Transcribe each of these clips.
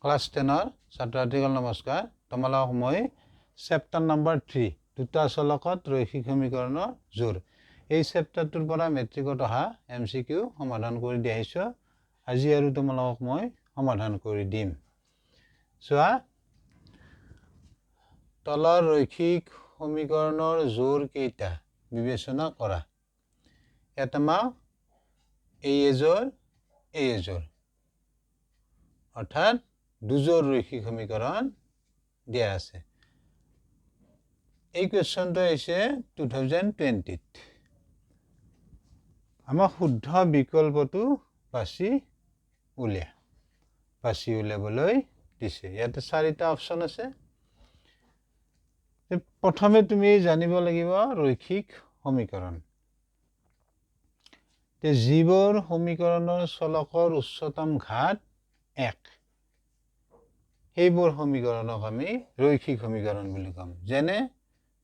class 10 ছাত্ৰছাত্ৰীসকল নমস্কাৰ তোমালোকক মই চেপ্টাৰ নম্বৰ 3 দুটা চলকত ৰৈখিক সমীকৰণৰ জোৰ এই চেপ্টাৰটোৰ পৰা মেট্ৰিকত অহা এমসিকিউ সমাধান কৰি দি আহিছো আজি আৰু তোমালোকক মই সমাধান কৰি দিম চোৱা তলৰ ৰৈখিক সমীকৰণৰ জোৰ কেইটা বিবেচনা কৰা এটামা এই জোৰ অৰ্থাৎ দুজোৰ রৈখিক সমীকরণ দিয়া আছে এই কোয়েশ্চনটো হৈছে 2020 আমাক শুদ্ধ বিকল্পটো বাছি উলিয়াবলৈ দিছে ইয়াতে চাৰিটা অপচন আছে প্ৰথমে তুমি জানিব লাগিব ৰৈখিক সমীকৰণ তে জীৱৰ সমীকৰণৰ চলকৰ উচ্চতম ঘাত 1 এইবোৰ সমীকৰণক আমি ৰৈখিক সমীকৰণ বুলি কম যেনে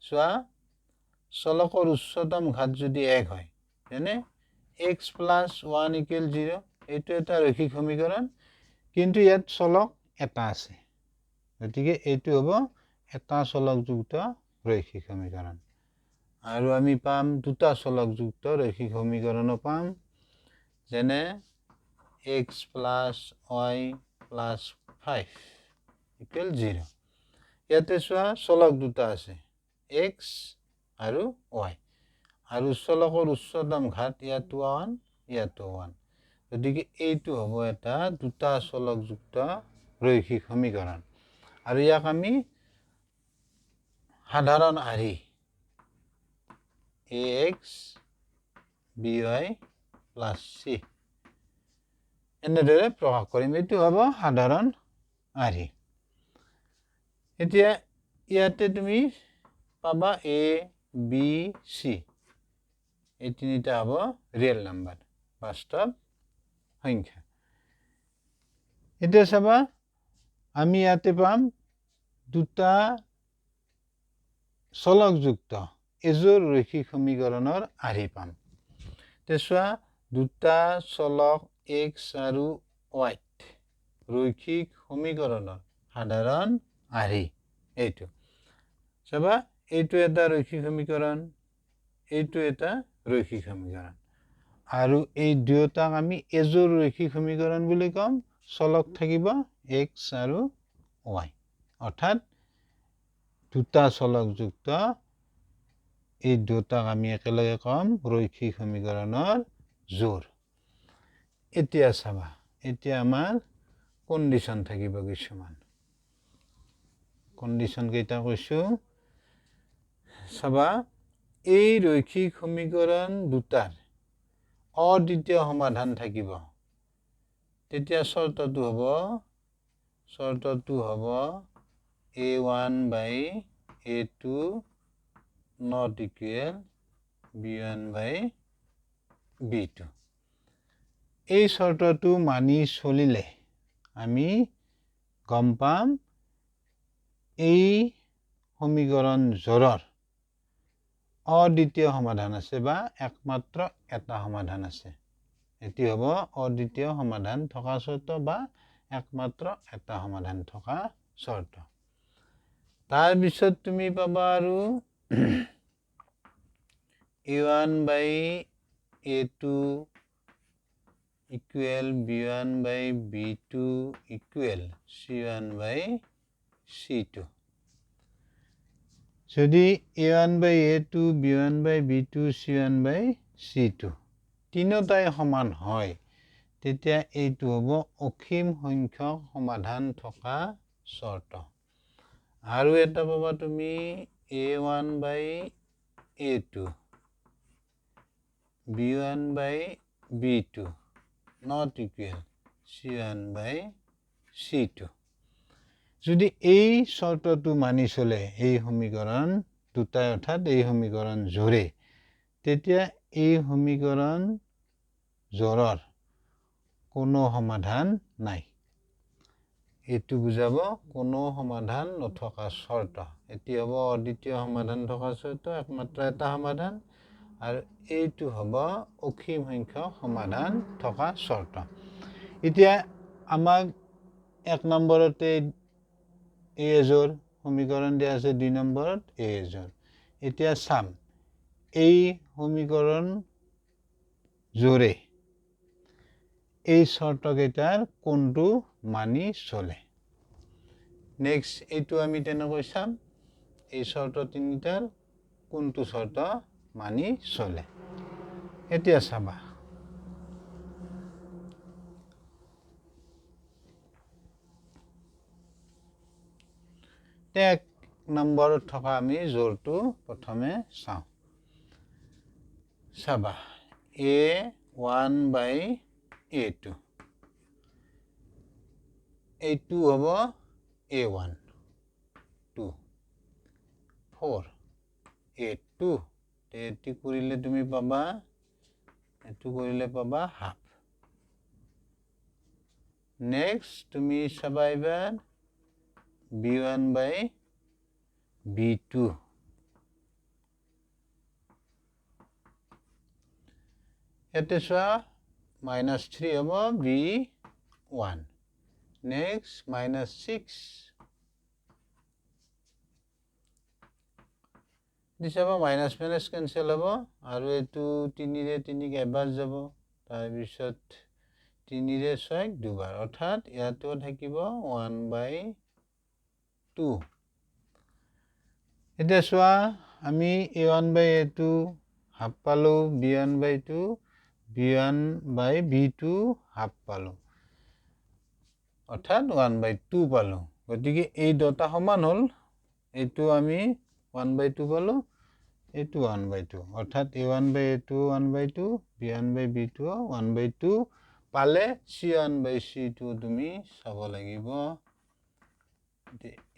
চোৱা চলকৰ উচ্চতম ঘাত যদি 1 হয় যেনে x + 1 = 0 এইটো এটা ৰৈখিক সমীকৰণ কিন্তু ইয়াত চলক এটা আছে গতিকে এইটো হ'ব এটা চলকযুক্ত ৰৈখিক সমীকৰণ আৰু আমি পাম দুটা চলকযুক্ত ৰৈখিক সমীকৰণো পাম যেনে x + y + 5 = 0 ইয়াতে চোৱা চলক দুটা আছে x আৰু y আৰু চলকৰ উচ্চতম ঘাত ইয়াতো 1 গতিকে এইটো হ'ব এটা দুটা চলকযুক্ত ৰৈখিক সমীকৰণ আৰু ইয়াক আমি সাধাৰণ আৰ্হি ax by + c এনেদৰে প্ৰকাশ কৰিম এইটো হ'ব সাধাৰণ আৰ্হি এতিয়া ইয়াতে তুমি পাবা a b c এই তিনিটা হ'ব ৰিয়েল নাম্বাৰ বাস্তৱ সংখ্যা এতিয়া চাবা আমি ইয়াতে পাম দুটা চলকযুক্ত এজোৰ ৰৈখিক সমীকৰণৰ আৰ্হি পাম তে চোৱা দুটা চলক x আৰু y ৰৈখিক সমীকৰণৰ সাধাৰণ আৰ্হি এইটো চাবা এইটো এটা ৰৈখিক সমীকৰণ এইটো এটা ৰৈখিক সমীকৰণ আৰু এই দুয়োটাক আমি এজোৰ ৰৈখিক সমীকৰণ বুলি কম চলক থাকিব x আৰু y অৰ্থাৎ দুটা চলকযুক্ত এই দুটাক আমি একেলগে কম ৰৈখিক সমীকৰণৰ জোৰ এতিয়া চাবা এতিয়া আমাৰ কন্ডিশন থাকিব কিছুমান কন্ডিশন কেইটা কৈছো চাবা এই ৰৈখিক সমীকৰণ দুটাৰ অদ্বিতীয় সমাধান থাকিব তেতিয়া শৰ্তটো হ'ব a1 by a2 not equal b1 by b2 এই শৰ্তটো মানি চলিলে আমি গম পাম এই সমীকৰণ জোৰৰ অদ্বিতীয় সমাধান আছে বা একমাত্ৰ এটা সমাধান আছে এটি হ'ব অদ্বিতীয় সমাধান থকা শৰ্ত বা একমাত্ৰ এটা সমাধান থকা শৰ্ত তাৰ পিছত তুমি পাবা আৰু a1 by a2 equal b1 by b2 equal c1 by c2 যদি a1 by a2 b1 by b2 c1 by c2 তিনিটাই সমান হয় তেতিয়া এইটো হ'ব অসীম সংখ্যক সমাধান থকা শৰ্ত আৰু এটা পাবা তুমি a1 by a2 b1 by b2 not equal c1 by c2 যদি এই শৰ্তটো মানি চলে এই সমীকৰণ দুটাই অৰ্থাৎ এই সমীকৰণ জোৰে তেতিয়া এই সমীকৰণ জোৰৰ কোনো সমাধান নাই এইটো বুজাব কোনো সমাধান নথকা শৰ্ত এটি হ'ব অদ্বিতীয় সমাধান থকা শৰ্ত একমাত্ৰ এটা সমাধান আৰু এইটো হ'ব অসীম সংখ্যক সমাধান থকা শৰ্ত এতিয়া আমাক এক নম্বৰতে a এজৰ সমীকৰণ দিয়া আছে 2 নম্বৰত a এজৰ এতিয়া চাম এই সমীকৰণ জোৰে এই শৰ্তকেইটাৰ কোনটো মানি চলে নেক্সট এইটো আমি তেনেকৈ চাম এই শৰ্ত তিনিটাৰ কোনটো শৰ্ত মানি চলে এতিয়া চাবা এক নম্বৰত থকা আমি জোৰটো প্ৰথমে চাওঁ চাবা a1/a2 a2 হ'ব a1 2 4 a2 এটি কৰিলে তুমি পাবা এটো কৰিলে পাবা হাফ নেক্সট তুমি চাবা এবাৰ b1/b2 এতে চোৱা -3 হ'ব b1 নেক্সট -6 দিছাবা মাইনাস মাইনাস ক্যান্সেল হ'ব আৰু এটো 3 ৰে 3 কে এবাৰ যাব তাৰ পিছত 3 ৰে 6 দুবাৰ অৰ্থাৎ ইয়াতো থাকিব 1/2 এতিয়া চোৱা আমি a1/a2 হাফ পালো b1/2 b1/b2 হাফ পালো অৰ্থাৎ 1/2 পালো গতিকে এই দুটা সমান হল এইটো আমি 1/2 পালো এইটো 1/2 অৰ্থাৎ a1/a2 1/2 b1/b2 1/2 পালে c1/c2 তুমি চাব লাগিব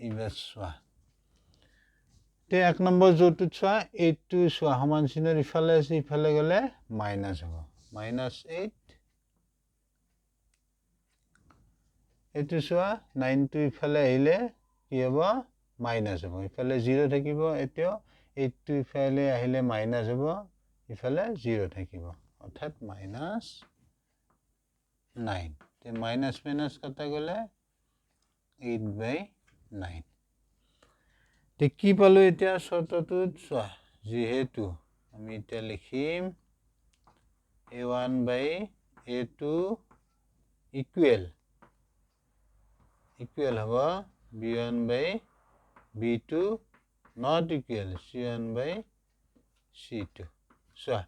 ইবাৰ চোৱা তে এক নম্বৰ জোৰটোত চোৱা 8 চোৱা সমান চিনৰ ইফালে আছে ইফালে গলে মাইনাস হ'ব -8 এটো চোৱা 9 ইফালে আহিলে কি হ'ব মাইনাস হ'ব ইফালে 0 থাকিব এটো 8 ইফালে আহিলে মাইনাস হ'ব ইফালে 0 থাকিব অৰ্থাৎ -9 তে মাইনাস মাইনাস কাটা গলে 8/9 তে কি পালো এতিয়া শর্তটোত চোৱা যেহেতু আমি এটা লিখিম a1/a2 ইকুয়াল হ'ব b1/b2 not equal c1/c2 চোৱা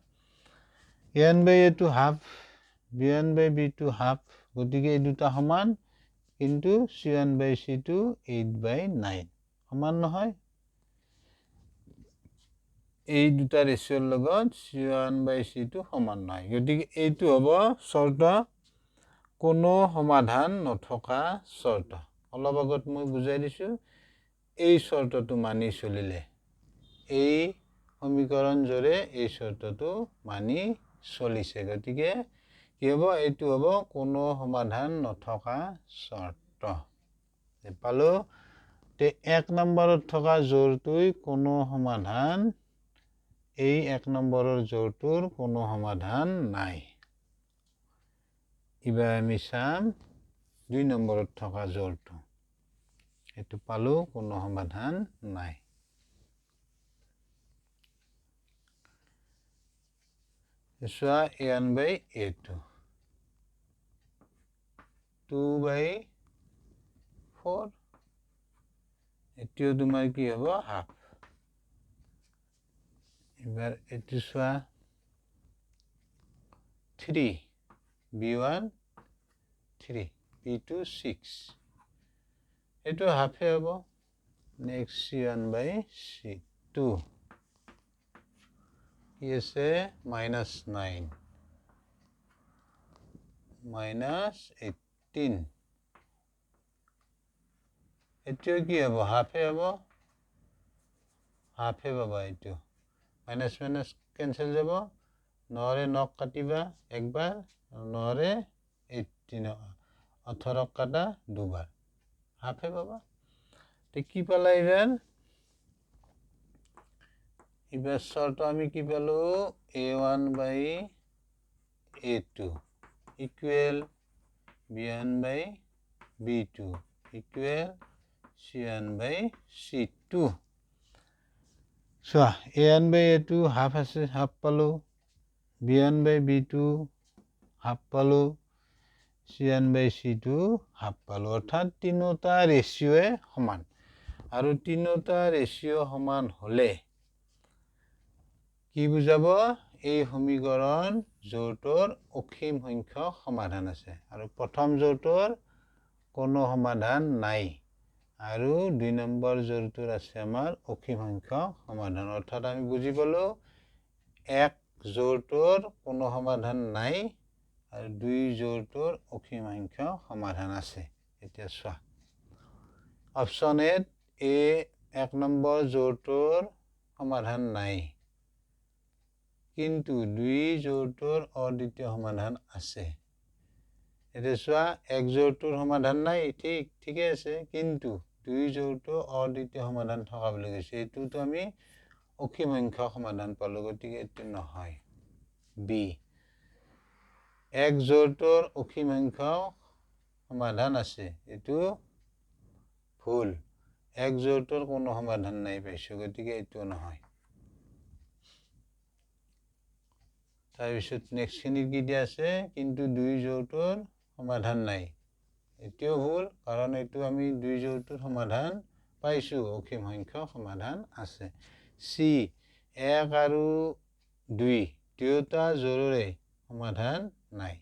a1/a2 হাফ b1/b2 হাফ গতিকে এই দুটা সমান কিন্তু c1/c2 8/9 সমান নহয় এই দুটা ৰেশিওৰ লগত c1/c2 সমান নহয় গতিকে এইটো হ'ব শৰ্ত কোনো সমাধান নথকা শৰ্ত অলপ আগত মই বুজাই দিছো এই শৰ্তটো মানি চলিলে এই সমীকৰণ জোৰে এই শৰ্তটো মানি চলিছে গতিকে কি হ'ব এইটো হ'ব কোনো সমাধান নথকা শৰ্ত পালো তে এক নম্বৰত থকা জোৰটোই কোনো সমাধান এই এক নম্বৰৰ জোৰটোৰ কোনো সমাধান নাই ইবাৰ আমি চাম 2 নম্বৰত থকা জোৰটো এটো পালো কোনো সমাধান নাই চোৱা a1/a2 2/4 এটিও তোমাৰ কি হ'ব হাফ এবাৰ এটো চোৱা 3 b1 3 b2 6 এটো হাফে হ'ব নেক্সট c1/c2 কি আছে -9 -18 এটো কি হ'ব হাফে হ'ব হাফে বাবা এটো মাইনাস মাইনাস ক্যান্সেল যাব নরে নক কাটিবা একবার নরে 18 18 কাটা দুবার হাফে বাবা তে কি পালা এবার শর্ত আমি কি পেলো a1/a2 equal b1/b2 B2 equal C1 by C2 চোৱা A1 by A2 হাফ আছে হাফ পালো B1 by B2 হাফ পালো C1 by C2 হাফ পালো অৰ্থাৎ তিনিটা ৰেচিঅ'য়ে সমান আৰু তিনিটা ৰেচিঅ' সমান হলে কি বুজাব এই সমীকৰণ জোৰটোৰ অসীম সংখ্যক সমাধান আছে আৰু প্ৰথম জোৰটোৰ কোনো সমাধান নাই আৰু দুই নম্বৰ জোৰটোৰ আছে আমাৰ অসীম সংখ্যক সমাধান অৰ্থাৎ আমি বুজি পালো এক জোৰটোৰ কোনো সমাধান নাই আৰু দুই জোৰটোৰ অসীম সংখ্যক সমাধান আছে এতিয়া চোৱা অপচন এ এক নম্বৰ জোৰটোৰ সমাধান নাই কিন্তু দুই জোৰটোৰ অদ্বিতীয় সমাধান আছে এতিয়া চোৱা এক জোৰটোৰ সমাধান নাই ঠিকে আছে কিন্তু দুই জোৰটো অদ্বিতীয় সমাধান থকা বুলি কৈছে এইটোতো আমি অসীম সংখ্যক সমাধান পালো গতিকে এইটো নহয় বি এক জোৰটোৰ অসীম সংখ্যক সমাধান আছে এইটো ভুল এক জোৰটোৰ কোনো সমাধান নাই পাইছো গতিকে এইটো নহয় তাৰপিছত নেক্সট খিনি কি দিয়া আছে কিন্তু দুই জোৰটোৰ সমাধান নাই এতিয়াও ভুল কাৰণ এইটো আমি দুই জোৰটোৰ সমাধান পাইছো অসীম সংখ্যক সমাধান আছে সি এক আৰু দুই দুয়োটা জোৰৰে সমাধান নাই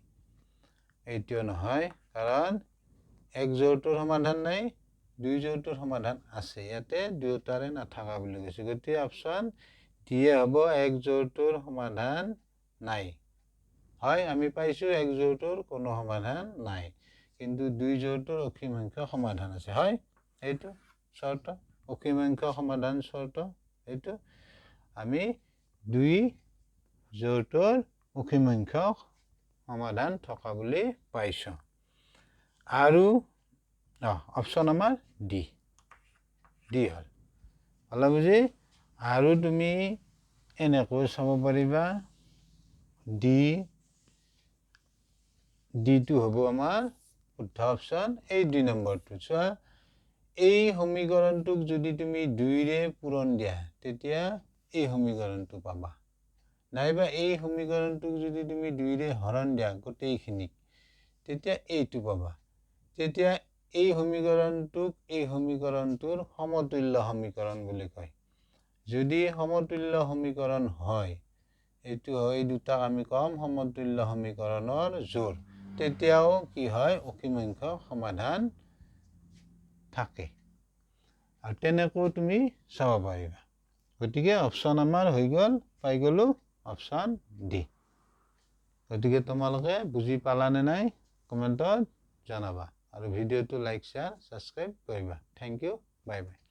এইটো নহয় কাৰণ এক জোৰটোৰ সমাধান নাই দুই জোৰটোৰ সমাধান আছে ইয়াতে দুয়োটাৰে নাথাকা বুলি কৈছে গতিকে অপচন ডি হ'ব এক জোৰটোৰ সমাধান নাই হয় আমি পাইছো এক জোৰটোৰ কোনো সমাধান নাই কিন্তু দুই জোৰটোৰ অসীম সংখ্যক সমাধান আছে হয় এইটো শৰ্ত অসীম সংখ্যক সমাধান শৰ্ত এইটো আমি দুই জোৰটোৰ অসীম সংখ্যক সমাধান থকা বুলি পাইছো আৰু অপচন আমাৰ ডি হল হলা বুজি আৰু তুমি এনেকৈ চাব পাৰিবা ডিটো হ'ব আমাৰ শুদ্ধ অপচন এই দুই নম্বৰটো চোৱা এই সমীকৰণটোক যদি তুমি দুইৰে পূৰণ দিয়া তেতিয়া এই সমীকৰণটো পাবা নাইবা এই সমীকৰণটোক যদি তুমি দুইৰে হৰণ দিয়া গোটেইখিনিক তেতিয়া এইটো পাবা তেতিয়া এই সমীকৰণটোক এই সমীকৰণটোৰ সমতুল্য সমীকৰণ বুলি কয় যদি সমতুল্য সমীকৰণ হয় এইটো হয় দুটাক আমি কম সমতুল্য সমীকৰণৰ জোৰ তেতিয়াও কি হয় অসীম সংখ্যক সমাধান থাকে আৰু তেনেকৈ তুমি চাব পাৰিবা গতিকে অপচন আমাৰ হৈ গ'ল পাই গলো অপচন ডি গতিকে তোমালোকে বুজি পালানে নাই কমেন্টত জনাবা আৰু ভিডিওটো লাইক শেয়াৰ সাবস্ক্ৰাইব কৰিবা থ্যাংক ইউ বাই বাই